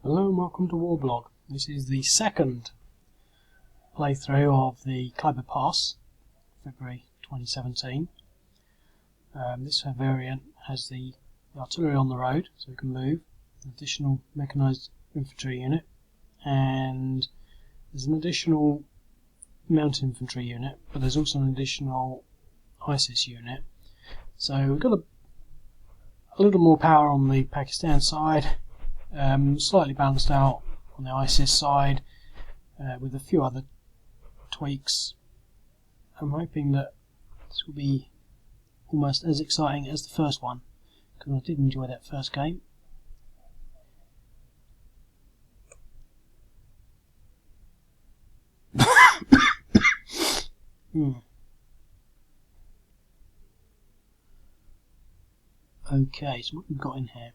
Hello and welcome to Warblog. This is the second playthrough of the Khyber Pass, February 2017. This variant has the artillery on the road, so we can move, an additional mechanised infantry unit, and there's an additional mounted infantry unit, but there's also an additional ISIS unit. So we've got a little more power on the Pakistan side. Slightly balanced out on the ISIS side with a few other tweaks. I'm hoping that this will be almost as exciting as the first one, because I did enjoy that first game. Okay, so what we've got in here: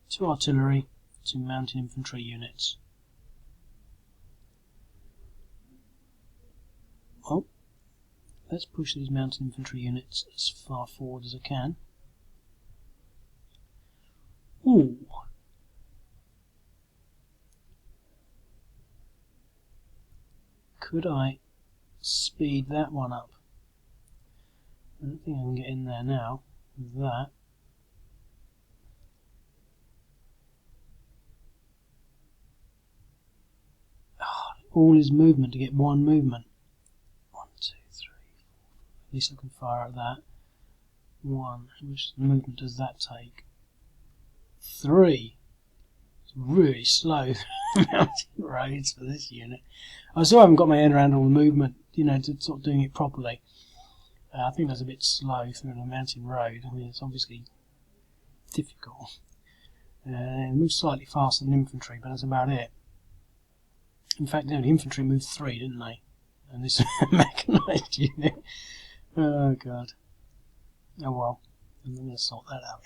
2 artillery, 2 mounted infantry units. Well, let's push these mounted infantry units as far forward as I can. Ooh! Could I speed that one up? I don't think I can get in there now with that. All his movement to get one movement. 1, 2, 3, 4. At least I can fire at that. 1. How much movement does that take? 3. It's really slow mountain roads for this unit. I still haven't got my head around all the movement, to sort of doing it properly. I think that's a bit slow through a mountain road. I mean, it's obviously difficult. It moves slightly faster than infantry, but that's about it. In fact, no, the infantry moved 3, didn't they? And this mechanised unit. Oh god. Oh well. I'm going to sort that out.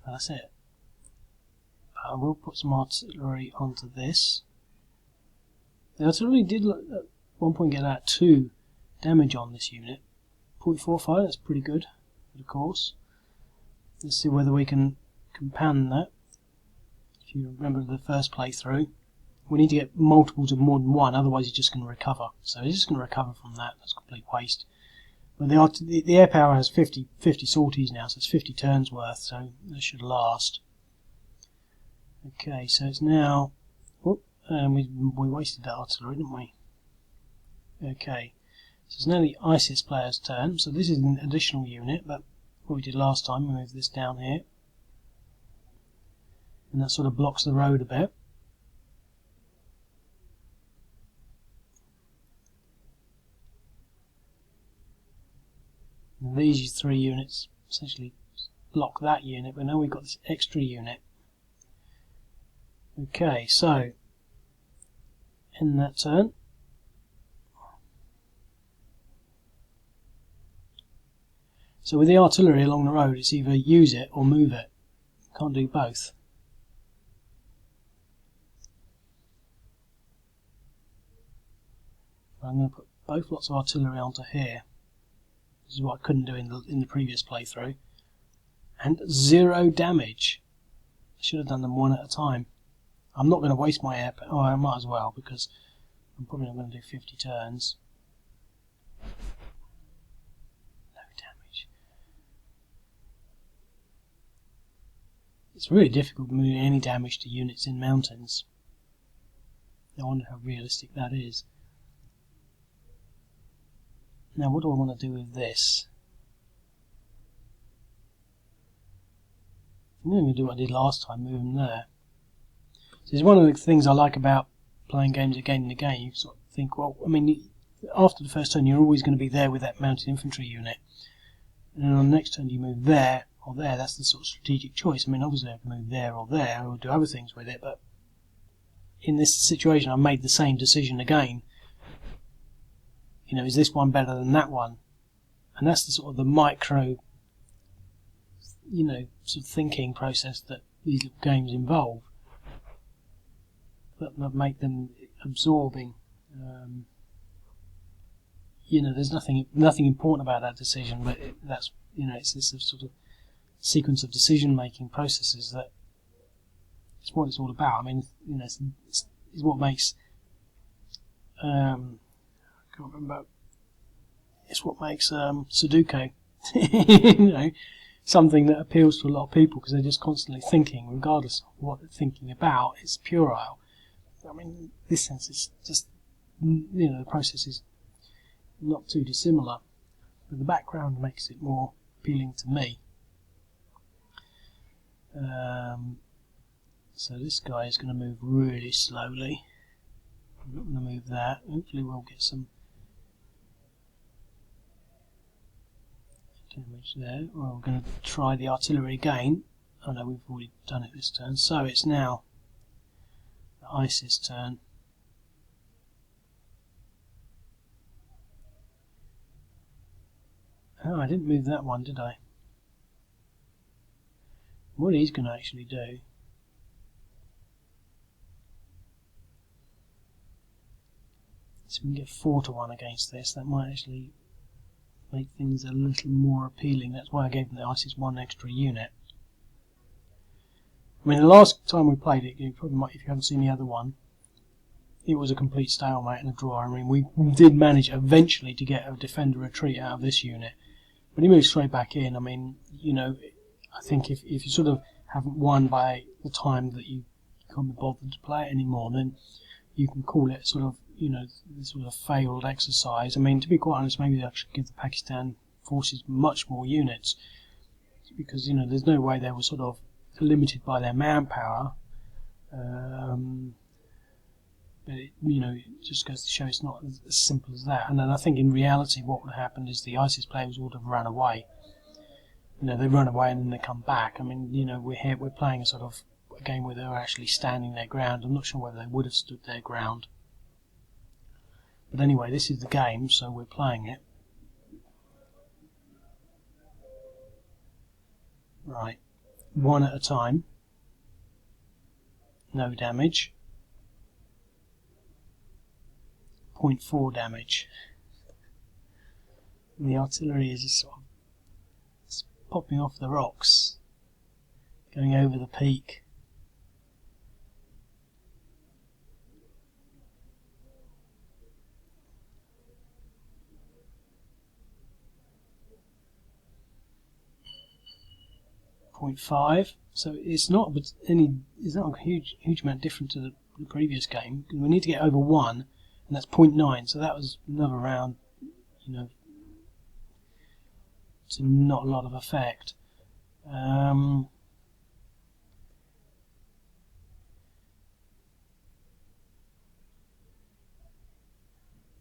That's it. I will put some artillery onto this. The artillery did at one point get out 2 damage on this unit. 0.45, that's pretty good for the course. Let's see whether we can compound that. If you remember the first playthrough, we need to get multiples of more than 1, otherwise you're just going to recover. So he's just going to recover from that. That's a complete waste. But the air power has 50 sorties now, so it's 50 turns worth, so that should last. Okay, so it's now... we wasted that artillery, didn't we? Okay, so it's now the ISIS player's turn. So this is an additional unit, but what we did last time, we moved this down here, and that sort of blocks the road a bit. And these 3 units essentially block that unit, but now we've got this extra unit. Okay, so in that turn, so with the artillery along the road, it's either use it or move it. Can't do both. I'm going to put both lots of artillery onto here. This is what I couldn't do in the previous playthrough. And 0 damage. I should have done them 1 at a time. I'm not going to waste my air. Oh, I might as well, because I'm probably not going to do 50 turns. It's really difficult moving any damage to units in mountains. I wonder how realistic that is. Now, what do I want to do with this? I'm going to do what I did last time, move them there. So it's one of the things I like about playing games again and again. You sort of think, well, I mean, after the first turn, you're always going to be there with that mounted infantry unit. And then on the next turn, you move there or there. That's the sort of strategic choice. I mean, obviously I can move there or there or do other things with it, but in this situation I made the same decision again. Is this one better than that one? And that's the sort of the micro, sort of thinking process that these little games involve, that make them absorbing. there's nothing important about that decision, but it's this sort of sequence of decision-making processes that it's what it's all about. I mean, it's what makes I can't remember. It's what makes Sudoku, something that appeals to a lot of people because they're just constantly thinking, regardless of what they're thinking about. It's puerile. I mean, in this sense, it's just the process is not too dissimilar, but the background makes it more appealing to me. So this guy is going to move really slowly. I'm not going to move that. Hopefully we'll get some damage there. Well, we're going to try the artillery again. Oh no, we've already done it this turn. So it's now the ISIS turn. Oh, I didn't move that one, did I? What he's going to actually do is we can get 4-1 against this. That might actually make things a little more appealing. That's why I gave them the ISIS one extra unit. I mean, the last time we played it, you probably might, if you haven't seen the other one, it was a complete stalemate and a draw. I mean, we did manage eventually to get a defender retreat out of this unit, but he moved straight back in. I mean, I think if you sort of haven't won by the time that you can't be bothered to play it anymore, then you can call it sort of, this sort of failed exercise. I mean, to be quite honest, maybe I should give the Pakistan forces much more units, because there's no way they were sort of limited by their manpower. But it just goes to show it's not as simple as that. And then I think in reality what would have happened is the ISIS players would have run away. They run away and then they come back. I mean, we're playing a game where they're actually standing their ground. I'm not sure whether they would have stood their ground. But anyway, this is the game, so we're playing it. Right, one at a time. No damage. 0.4 damage. And the artillery is just sort of popping off the rocks, going over the peak. .5, so it's not a huge amount different to the previous game. We need to get over 1, and that's 0.9, so that was another round, to not a lot of effect.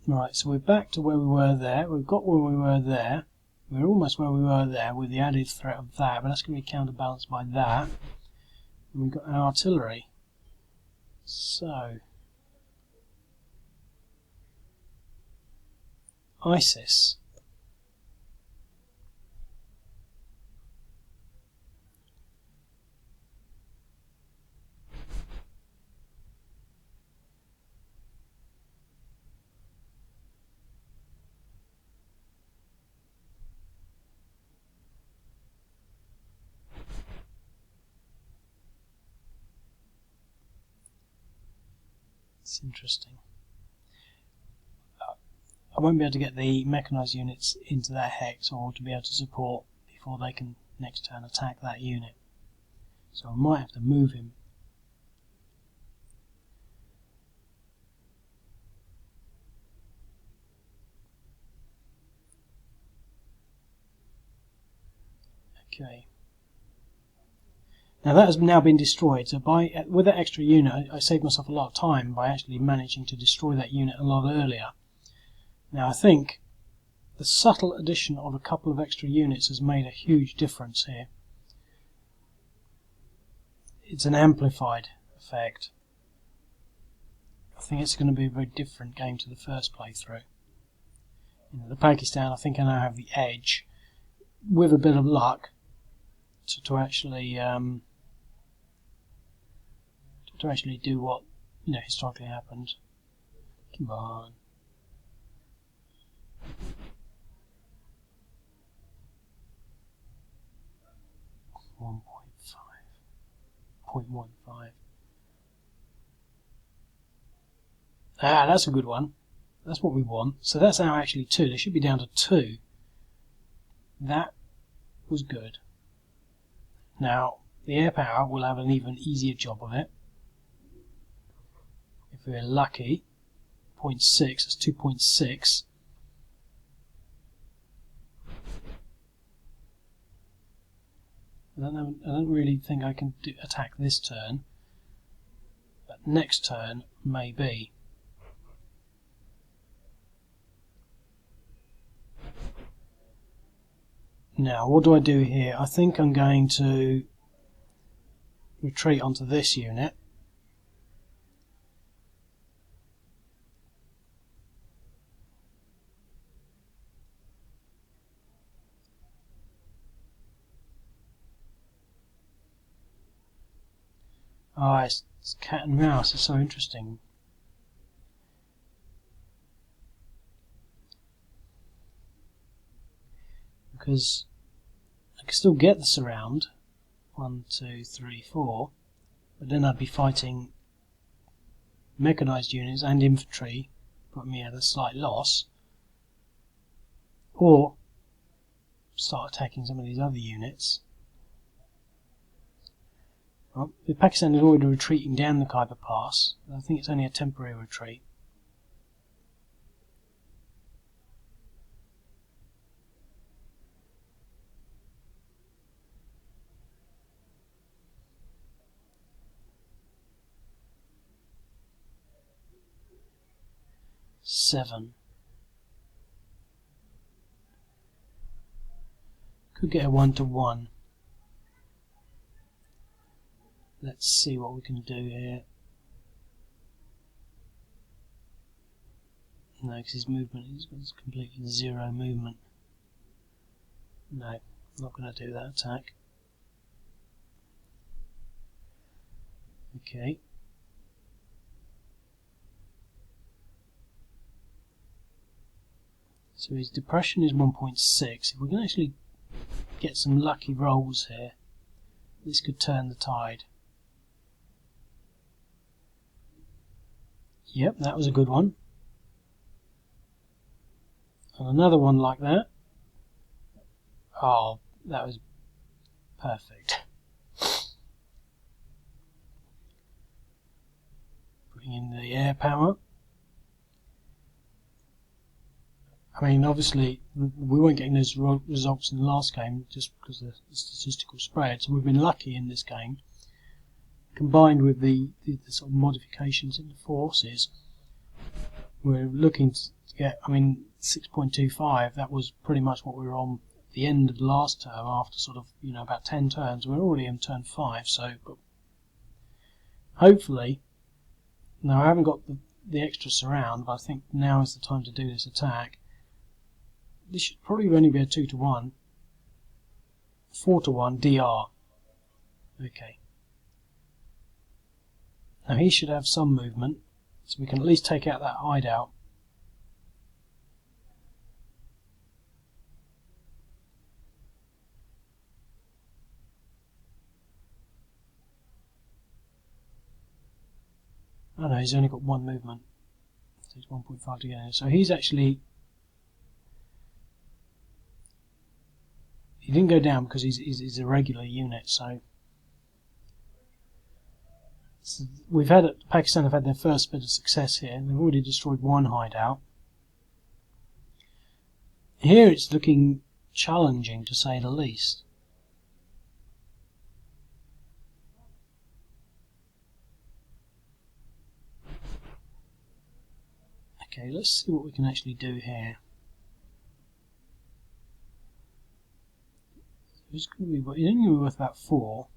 Right, so we're back to where we were there. We've got where we were there. We're almost where we were there with the added threat of that, but that's going to be counterbalanced by that. And we've got our artillery. So, ISIS. It's interesting. I won't be able to get the mechanised units into that hex or to be able to support before they can next turn attack that unit. So I might have to move him. Okay. Now that has now been destroyed, so with that extra unit I saved myself a lot of time by actually managing to destroy that unit a lot earlier. Now I think the subtle addition of a couple of extra units has made a huge difference here. It's an amplified effect. I think it's going to be a very different game to the first playthrough. The Pakistan, I think I now have the edge, with a bit of luck, to actually do what historically happened. Come on. .15. Ah, that's a good one. That's what we want. So that's now actually 2. They should be down to 2. That was good. Now, the air power will have an even easier job of it. If we're lucky, 0.6, that's 2.6. I don't really think I can attack this turn, but next turn maybe. Now, what do I do here? I think I'm going to retreat onto this unit. Oh, it's cat and mouse. It's so interesting. Because I can still get the surround. 1, 2, 3, 4. But then I'd be fighting mechanized units and infantry, putting me at a slight loss. Or start attacking some of these other units. Well, the Pakistan is already retreating down the Khyber Pass. I think it's only a temporary retreat. Seven. Could get a 1-to-1. Let's see what we can do here. No, because his movement is completely 0 movement. No, not going to do that attack. Okay. So his depression is 1.6. If we can actually get some lucky rolls here, this could turn the tide. Yep, that was a good one. And another one like that. Oh, that was perfect. Putting in the air power. I mean, obviously, we weren't getting those results in the last game just because of the statistical spread, so we've been lucky in this game. Combined with the sort of modifications in the forces, we're looking to get, I mean, 6.25, that was pretty much what we were on at the end of the last term after sort of, about 10 turns. We're already in turn 5, so but hopefully, now I haven't got the extra surround, but I think now is the time to do this attack. This should probably only be a 2-to-1. 4-to-1 DR. Okay. Now he should have some movement, so we can at least take out that hideout. Oh no, he's only got 1 movement. So he's 1.5 to get in. So he's actually... He didn't go down because he's a regular unit, so we've had Pakistan have had their first bit of success here. They've already destroyed 1 hideout. Here it's looking challenging, to say the least. Okay, let's see what we can actually do here. It's going to be, it's only worth about 4.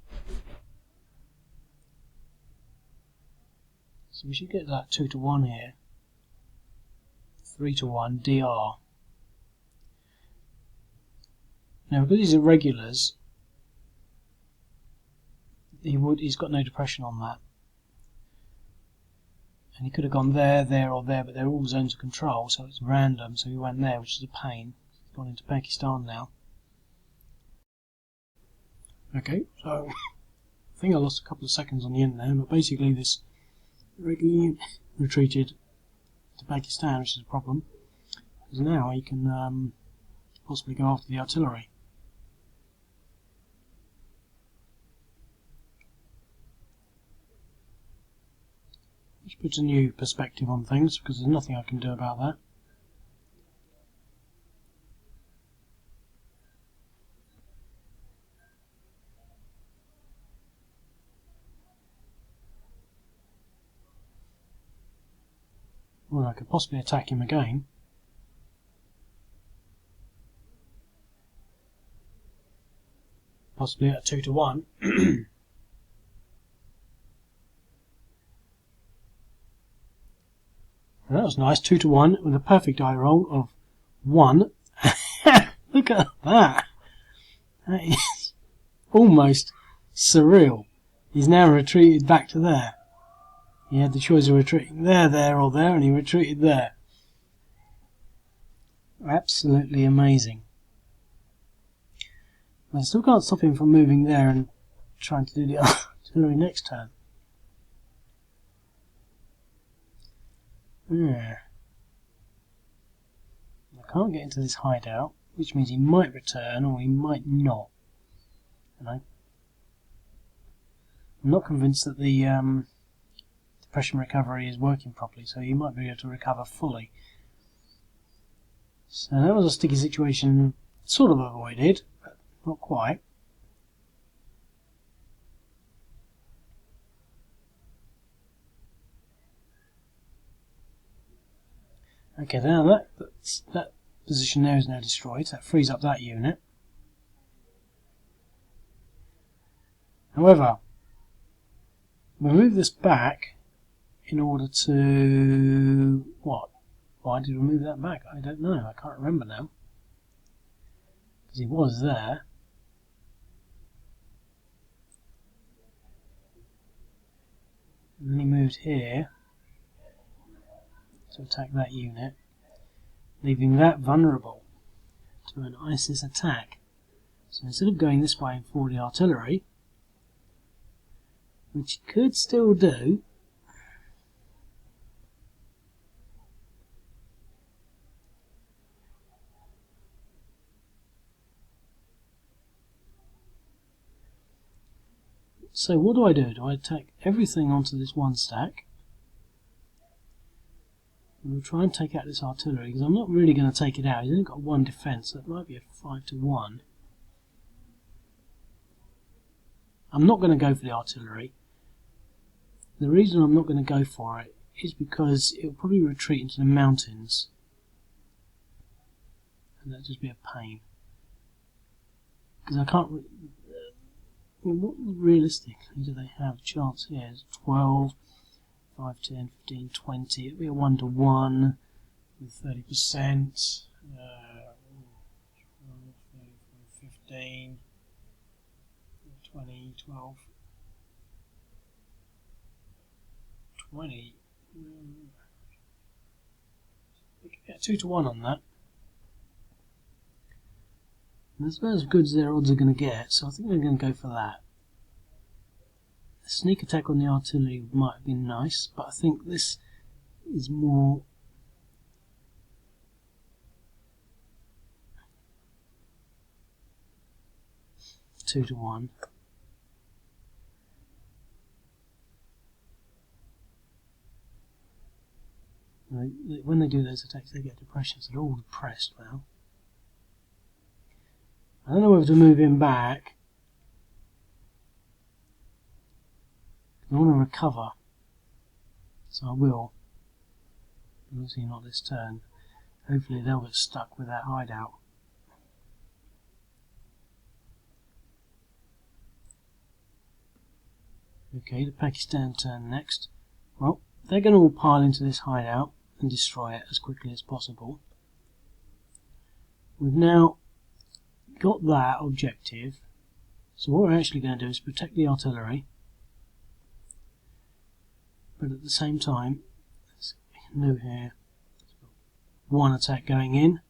So we should get that 2-to-1 here. 3-to-1 DR. Now because these are regulars, he's got no depression on that. and he could have gone there, there or there, but they're all zones of control, so it's random, so he went there, which is a pain. He's gone into Pakistan now. Okay, so I think I lost a couple of seconds on the end there, but basically this regularly retreated to Pakistan, which is a problem, because now he can possibly go after the artillery. Which puts a new perspective on things, because there's nothing I can do about that. Well, I could possibly attack him again. Possibly at 2 to 1. That was nice, 2 to 1 with a perfect eye roll of 1. Look at that! That is almost surreal. He's now retreated back to there. He had the choice of retreating there, there or there, and he retreated there. Absolutely amazing. I still can't stop him from moving there and trying to do the artillery next turn. Yeah. I can't get into this hideout, which means he might return or he might not. And I'm not convinced that the depression recovery is working properly, so he might be able to recover fully. So that was a sticky situation, sort of avoided, but not quite. Okay, now that position there is now destroyed, so that frees up that unit. However, we move this back in order to... what? Why did we move that back? I don't know, I can't remember now. Because he was there. And then he moved here to attack that unit, leaving that vulnerable to an ISIS attack. So instead of going this way for the artillery, which he could still do, so what do? Do I attack everything onto this one stack? We'll try and take out this artillery, because I'm not really going to take it out. He's only got one defence, so it might be a 5 to 1. I'm not going to go for the artillery. The reason I'm not going to go for it is because it will probably retreat into the mountains. And that'll just be a pain. Because I can't... what realistically do they have chance here? It's 12... 5, 10, 15, 20, it'll be a 1 to 1 with 30%, 15, 20, 12, 20, we can get 2 to 1 on that. And that's about as good as their odds are going to get, so I think they're going to go for that. A sneak attack on the artillery might have been nice, but I think this is more two to 1. When they do those attacks, they get depressions. They're all depressed now. I don't know whether to move him back. I want to recover, so I will. Obviously not this turn. Hopefully they'll get stuck with that hideout. Okay, the Pakistan turn next. Well, they're going to all pile into this hideout and destroy it as quickly as possible. We've now got that objective, so what we're actually going to do is protect the artillery, but at the same time new here. One attack going in.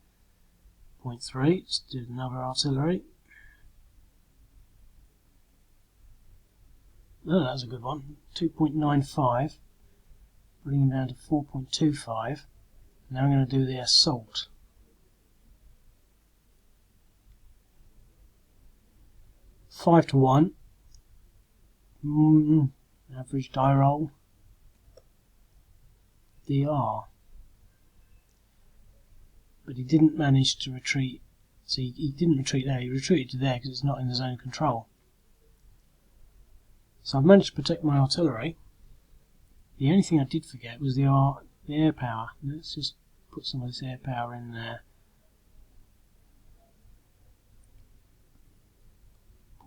0.3. Let's do another artillery. Oh, that was a good one. 2.95. Bring him down to 4.25. Now I'm going to do the assault. Five to 1. Average die roll. DR. But he didn't manage to retreat. So he didn't retreat there. He retreated to there because it's not in the zone of control. So I've managed to protect my artillery. The only thing I did forget was the air power. Let's just put some of this air power in there.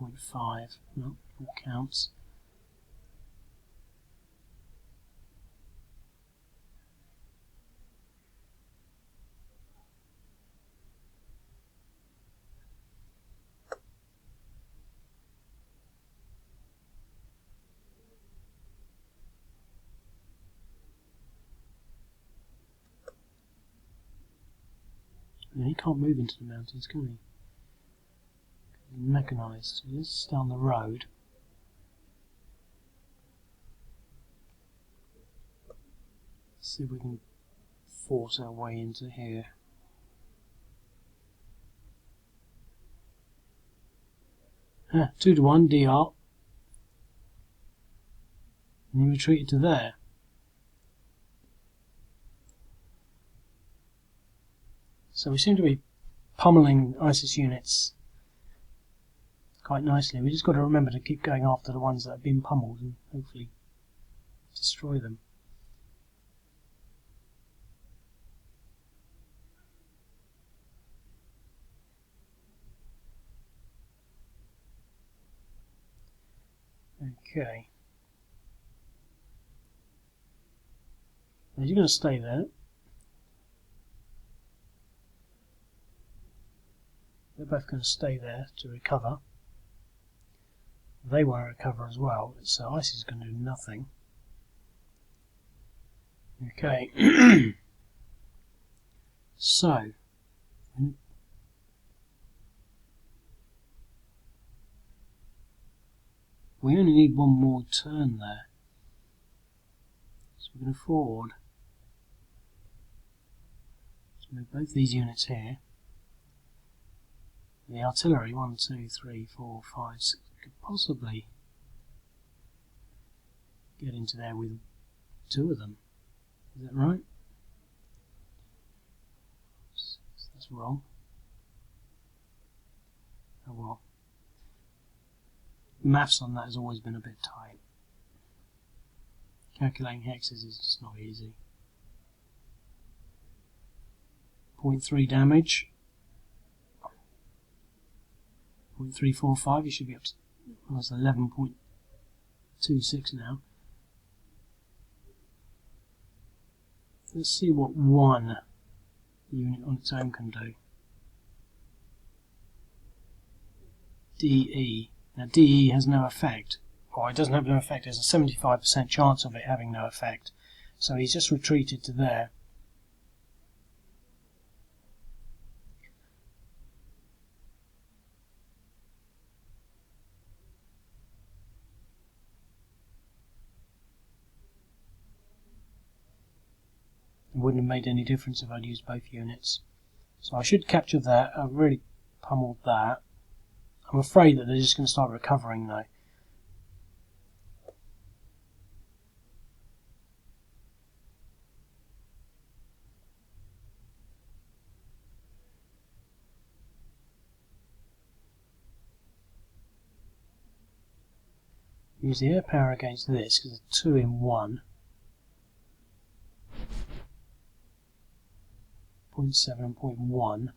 0.5. No, it counts. Yeah, he can't move into the mountains, can he? He's mechanised. So let's stay on the road. Let's see if we can force our way into here. Ah, 2 to 1 DR. And he retreated to there. So we seem to be pummeling ISIS units quite nicely. We just got to remember to keep going after the ones that have been pummeled and hopefully destroy them. Okay. Now you're going to stay there. They're both going to stay there to recover. They want to recover as well, so ISIS is going to do nothing. Okay. So, we only need one more turn there. So we're going to forward. Let's move both these units here. The artillery, 1, 2, 3, 4, 5, 6, could possibly get into there with 2 of them. Is that right? That's wrong. Oh well. The maths on that has always been a bit tight. Calculating hexes is just not easy. 0.3 damage. 0.345, you should be up to almost 11.26 now. Let's see what one unit on its own can do. DE. Now DE has no effect. Or it doesn't have no effect, there's a 75% chance of it having no effect. So he's just retreated to there. It wouldn't have made any difference if I'd used both units. So I should capture that. I've really pummeled that. I'm afraid that they're just going to start recovering though. Use the air power against this because it's 2 in 1. 0.7 and 0.1.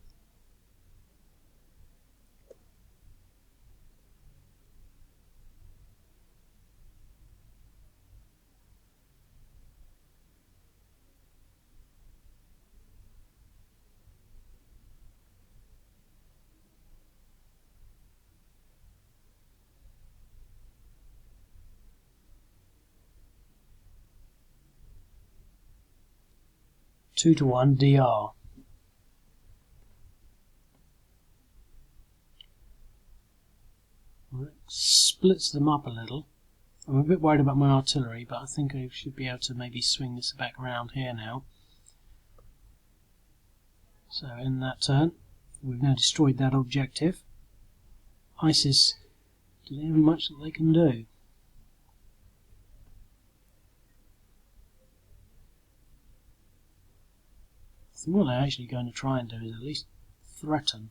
2-to-1 DR. Well, it splits them up a little. I'm a bit worried about my artillery, but I think I should be able to maybe swing this back around here now. So in that turn, we've now destroyed that objective. ISIS, do they have much that they can do? I think what they're actually going to try and do is at least threaten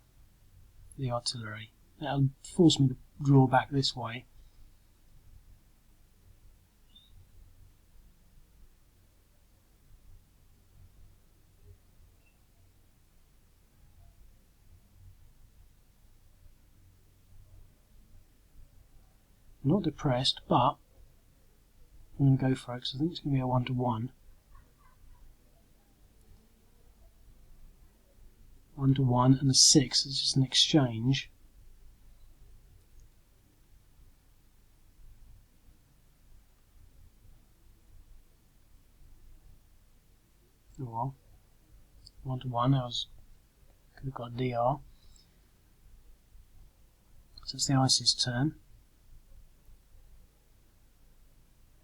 the artillery. That'll force me to draw back this way. I'm not depressed, but I'm going to go for it because I think it's going to be a 1-to-1. 1-to-1 and a 6. It's just an exchange. Oh well. 1-to-1. Could have got a DR. So it's the ISIS turn.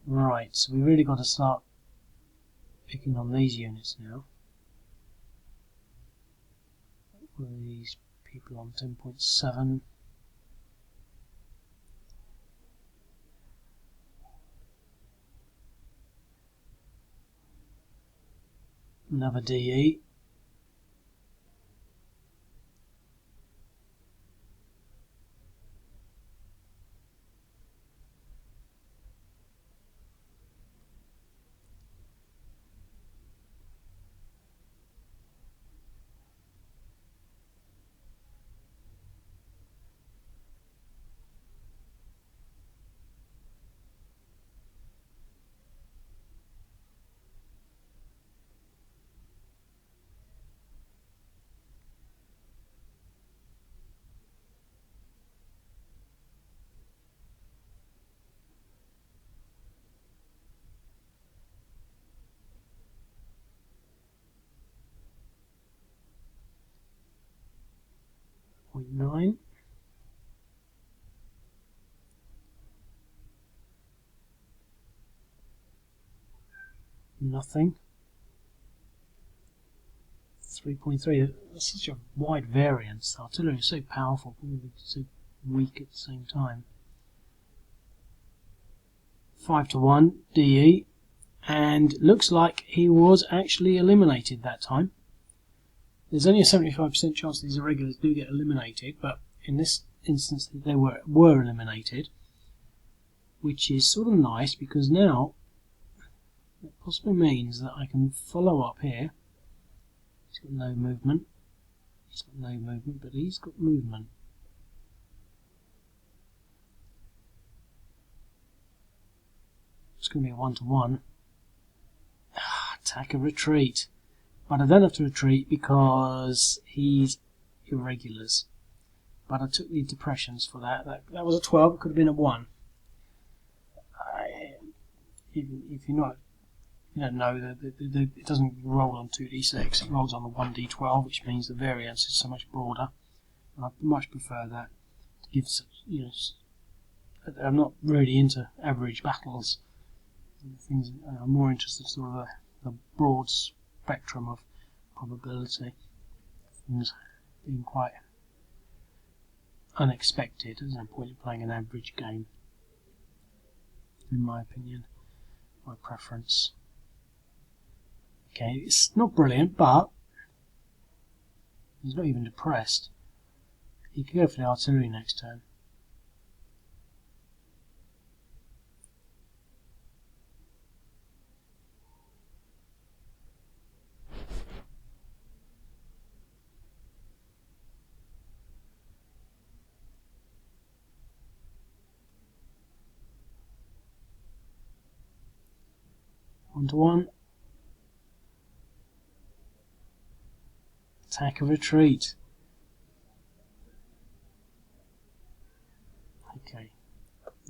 Right, so we really got to start picking on these units now. What are these people on 10.7? Another DE. .9. Nothing. 3.3. That's such a wide variance. The artillery is so powerful, but so weak at the same time. 5-to-1 DE, and looks like he was actually eliminated that time. There's only a 75% chance these irregulars do get eliminated, but in this instance they were eliminated, which is sort of nice because now it possibly means that I can follow up here. He's got no movement. He's got no movement, but he's got movement. It's going to be a 1-to-1. Attack a retreat. But I don't have to retreat because he's irregulars. But I took the depressions for that. That was a 12, it could have been a 1. If you're not, you don't know that it doesn't roll on 2d6, it rolls on the 1d12, which means the variance is so much broader. And I much prefer that to give such, I'm not really into average battles. Things I'm more interested in sort of the broad spectrum of probability. Things being quite unexpected. There's no point in playing an average game, in my opinion, my preference. Okay, it's not brilliant, but he's not even depressed. He could go for the artillery next turn. One-to-one. Attack a retreat. Okay.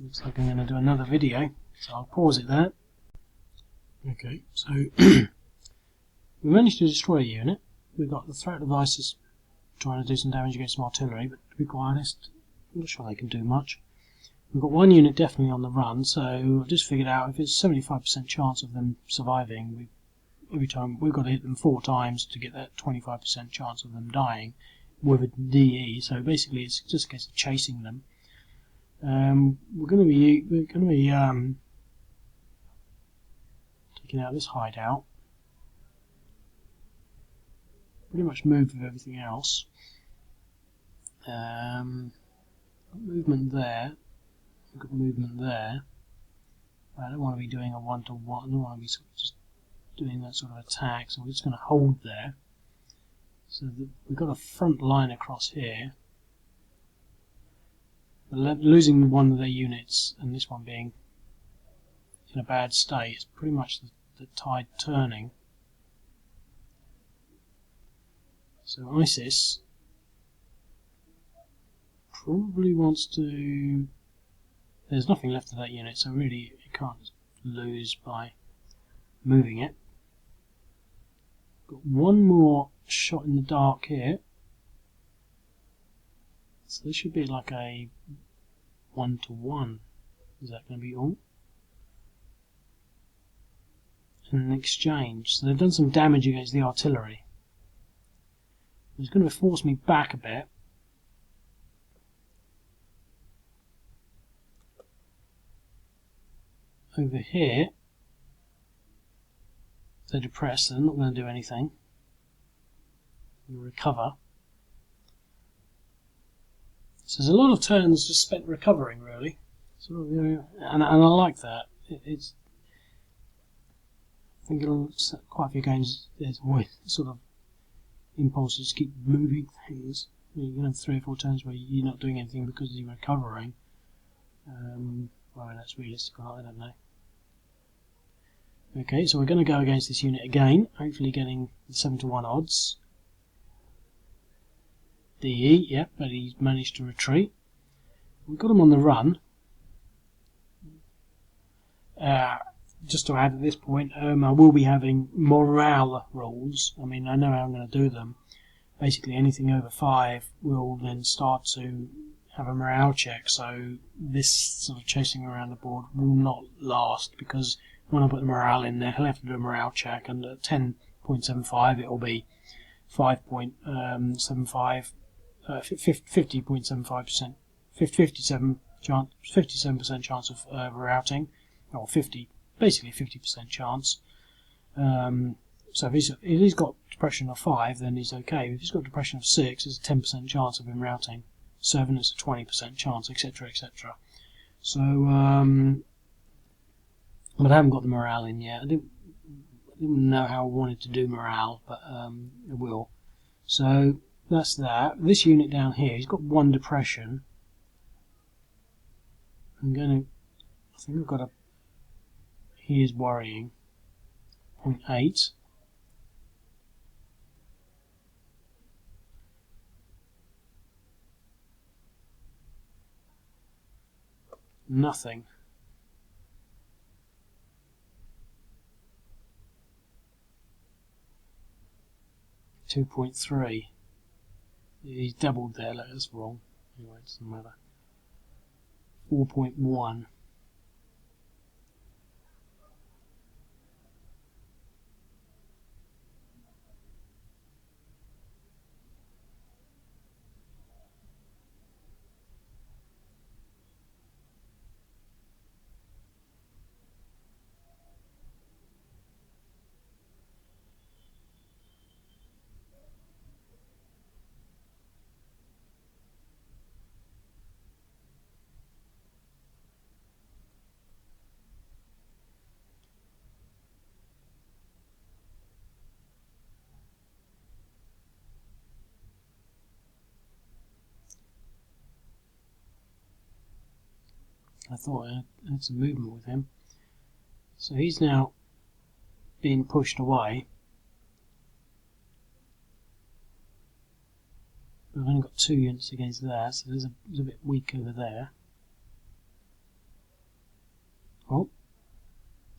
Looks like I'm going to do another video, so I'll pause it there. Okay, so We managed to destroy a unit. We've got the threat of ISIS trying to do some damage against some artillery, but to be quite honest, I'm not sure they can do much. We've got one unit definitely on the run, so I've just figured out if it's 75% chance of them surviving, every time we've got to hit them 4 times to get that 25% chance of them dying with a DE. So basically, it's just a case of chasing them. We're going to be taking out this hideout. Pretty much moved with everything else. Movement there. We've got movement there. I don't want to be doing a one-to-one. I don't want to be sort of just doing that sort of attack. So we're just going to hold there. So we've got a front line across here. But losing one of their units and this one being in a bad state is pretty much the tide turning. So ISIS probably wants to... There's nothing left of that unit, so really it can't lose by moving it. Got one more shot in the dark here. So this should be like a 1-to-1. Is that going to be all? And an exchange. So they've done some damage against the artillery. It's going to force me back a bit. Over here, if they're depressed, they're not going to do anything. We'll recover. So there's a lot of turns just spent recovering, really. So, and I like that. It's, I think in quite a few games there's always sort of impulses to keep moving things. You can have 3 or 4 turns where you're not doing anything because you're recovering. Whether that's realistic or not, I don't know. Okay, so we're going to go against this unit again, hopefully getting the 7-to-1 odds. DE, yep, but he's managed to retreat. We've got him on the run. Just to add at this point, I will be having morale rules. I mean, I know how I'm going to do them. Basically, anything over 5 will then start to have a morale check, so this sort of chasing around the board will not last, because when I put the morale in there, he'll have to do a morale check, and at 10.75 it will be 5.75, 50.75%, 57% chance of routing, or basically 50% chance. So if he's got depression of 5, then he's okay. If he's got depression of 6, there's a 10% chance of him routing. 7, it's a 20% chance, etc., etc. So, but I haven't got the morale in yet. I didn't know how I wanted to do morale, but I will. So that's that. This unit down here, he's got 1 depression. I think I've got a... He is worrying. 0.8. Nothing. .3. He's doubled there, that's wrong. Anyway, it doesn't matter. 4.1. I thought I had some movement with him. So he's now being pushed away. We've only got 2 units against there, so there's a bit weak over there. Oh,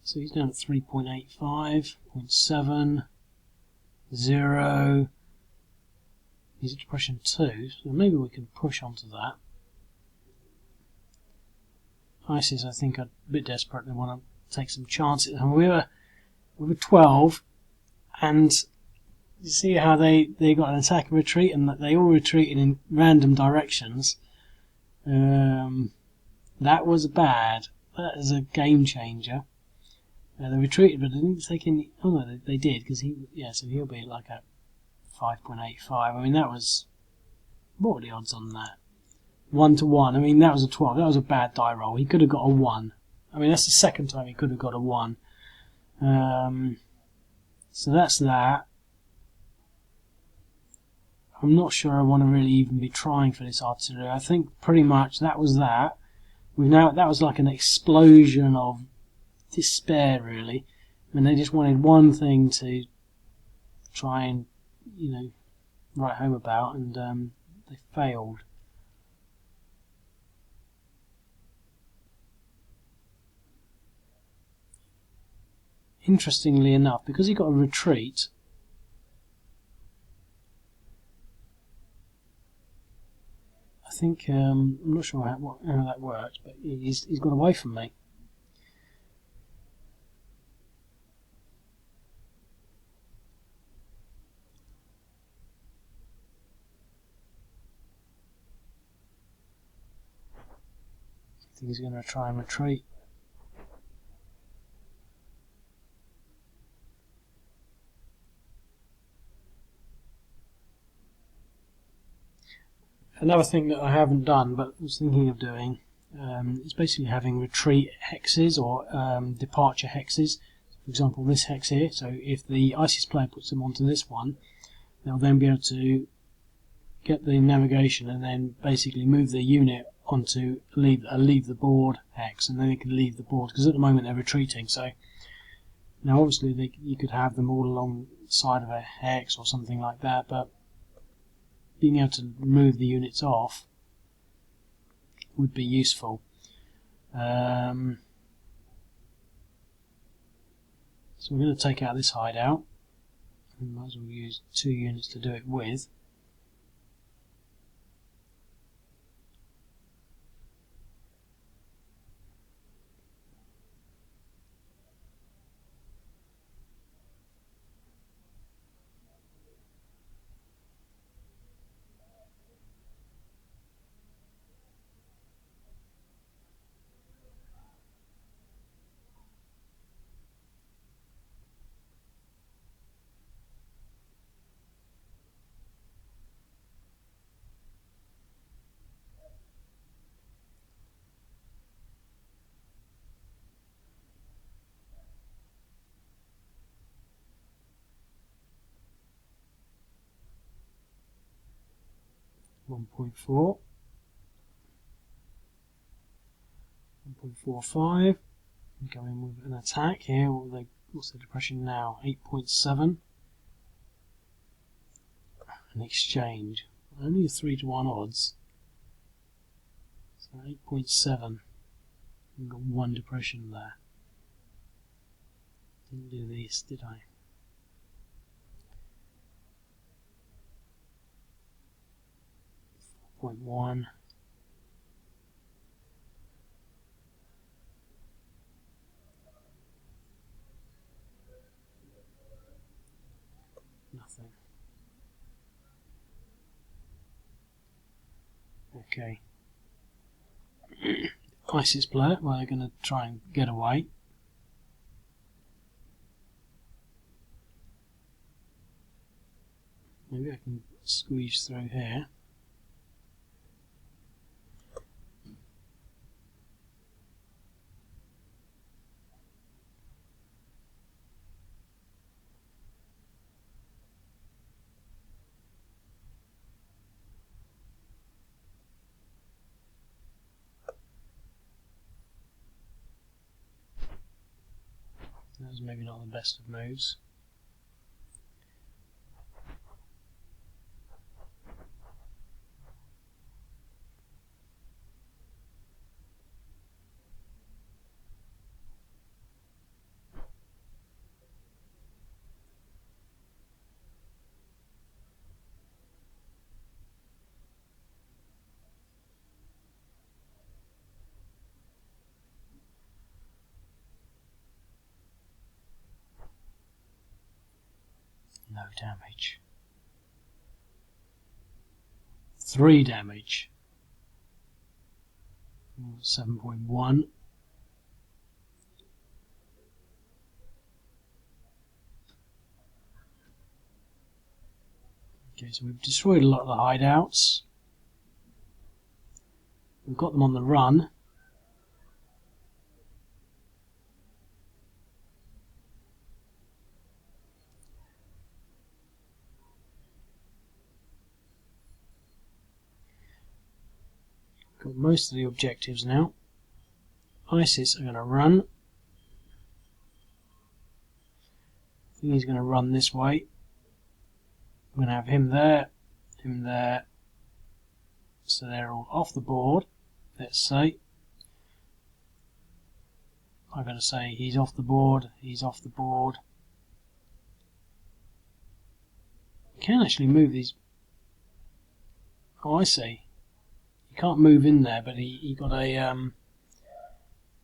so he's down at 3.85, 0.7. 0. He's at depression 2, so maybe we can push onto that. ISIS, I think, are a bit desperate. They want to take some chances. And we were 12, and you see how they got an attack and retreat, and that they all retreated in random directions. That was bad. That is a game changer. They retreated, but they didn't take any. Oh no, they did, because so he'll be like at 5.85. I mean, that was, what were the odds on that? 1 to 1. I mean, that was a 12. That was a bad die roll. He could have got a 1. I mean, that's the second time he could have got a 1. So that's that. I'm not sure I want to really even be trying for this artillery. I think pretty much that was that. That was like an explosion of despair, really. I mean, they just wanted one thing to try and, write home about, and they failed. Interestingly enough, because he got a retreat, I think, I'm not sure how that worked, but he's got away from me. I think he's going to try and retreat. Another thing that I haven't done, but was thinking of doing, is basically having retreat hexes or departure hexes. For example, this hex here. So if the ISIS player puts them onto this one, they'll then be able to get the navigation and then basically move their unit onto leave the board hex, and then they can leave the board, because at the moment they're retreating. So now obviously you could have them all alongside of a hex or something like that, but being able to move the units off would be useful. So we're going to take out this hideout. We might as well use 2 units to do it with. .4, 1.45. Go in with an attack here. What's the depression now? 8.7. An exchange. Only a 3 to 1 odds. So 8.7. We've got 1 depression there. Didn't do this, did I? .1. Nothing. Okay. ISIS player, well, they're going to try and get away. Maybe I can squeeze through here. That was maybe not the best of moves. damage. 3 damage. 7.1. Okay, so we've destroyed a lot of the hideouts. We've got them on the run. Got most of the objectives now. ISIS are going to run. I think he's going to run this way. I'm going to have him there, so they're all off the board, let's say. I'm going to say he's off the board, he's off the board. You can actually move these. Oh, I see. You can't move in there, but he got a.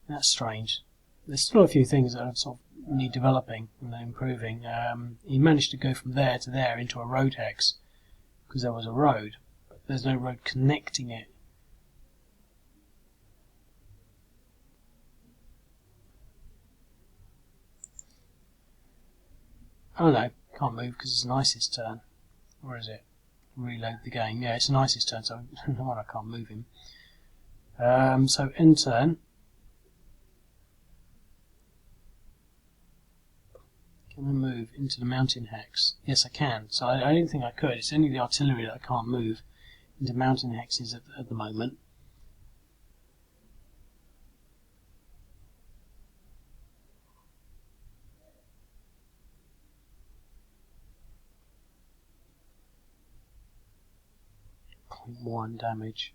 That's strange. There's still a few things that are sort of need developing and improving. He managed to go from there to there into a road hex because there was a road, but there's no road connecting it. Oh no, can't move because it's an ISIS turn. Or is it? Reload the game. Yeah, it's an ISIS turn, so no, I can't move him. So end turn. Can I move into the mountain hex? Yes, I can. So I didn't think I could. It's only the artillery that I can't move into mountain hexes at the moment. .1 damage.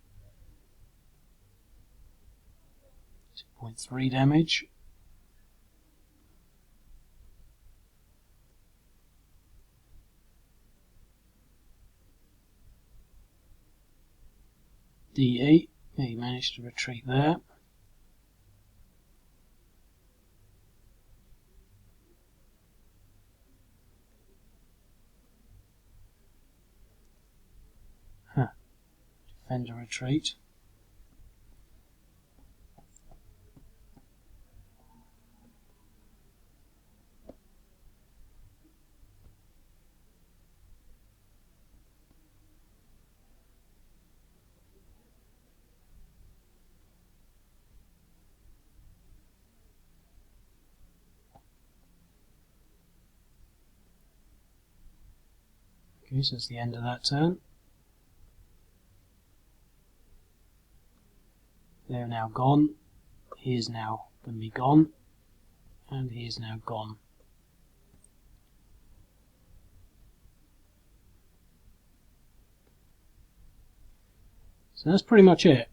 2.3 damage. D8, he managed to retreat there. Defender retreat. Okay, so that's the end of that turn. They're now gone. He is now going to be gone. And he is now gone. So that's pretty much it.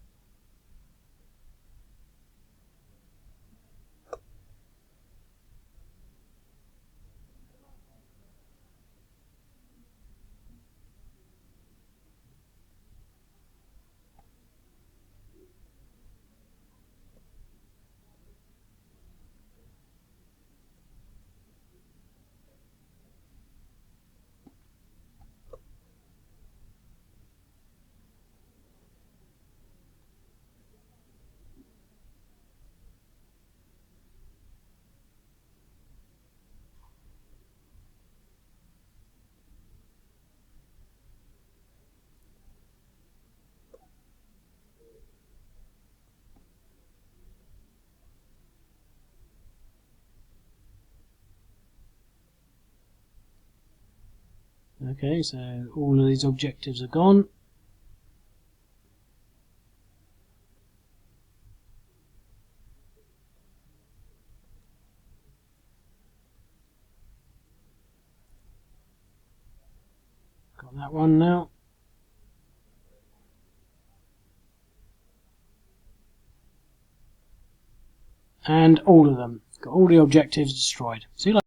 Okay, so all of these objectives are gone. Got that one now. And all of them. Got all the objectives destroyed. See you later.